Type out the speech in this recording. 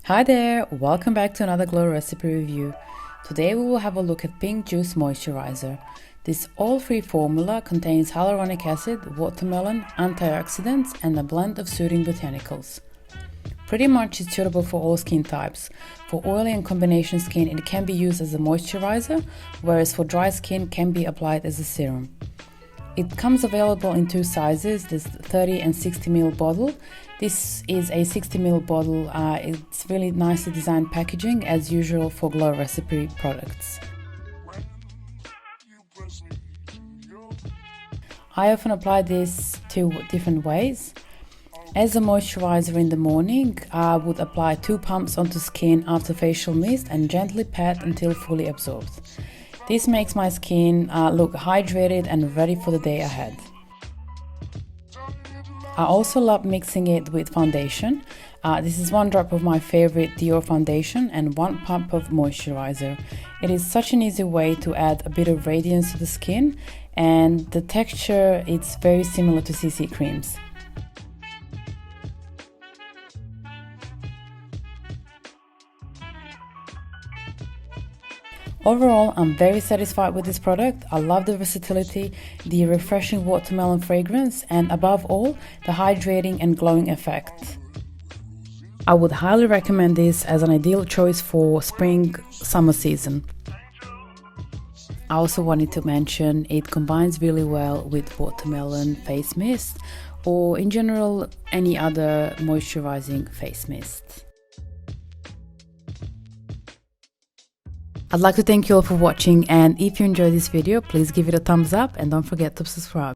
Hi there, welcome back to another Glow recipe review. Today we will have a look at Pink Juice Moisturizer. This oil-free formula contains hyaluronic acid, watermelon, antioxidants and a blend of soothing botanicals. Pretty much it's suitable for all skin types. For oily and combination skin it can be used as a moisturizer, whereas for dry skin can be applied as a serum. It comes available in two sizes, this 30 and 60 ml bottle. This is a 60 ml bottle. It's really nicely designed packaging as usual for Glow recipe products. I often apply this two different ways. As a moisturizer in the morning, I would apply 2 pumps onto skin after facial mist and gently pat until fully absorbed. This makes my skin look hydrated and ready for the day ahead. I also love mixing it with foundation. This is 1 drop of my favorite Dior foundation and 1 pump of moisturizer. It is such an easy way to add a bit of radiance to the skin, and the texture is very similar to CC creams. Overall, I'm very satisfied with this product. I love the versatility, the refreshing watermelon fragrance, and above all, the hydrating and glowing effect. I would highly recommend this as an ideal choice for spring-summer season. I also wanted to mention it combines really well with watermelon face mist or in general any other moisturizing face mist. I'd like to thank you all for watching, and if you enjoyed this video, please give it a thumbs up and don't forget to subscribe.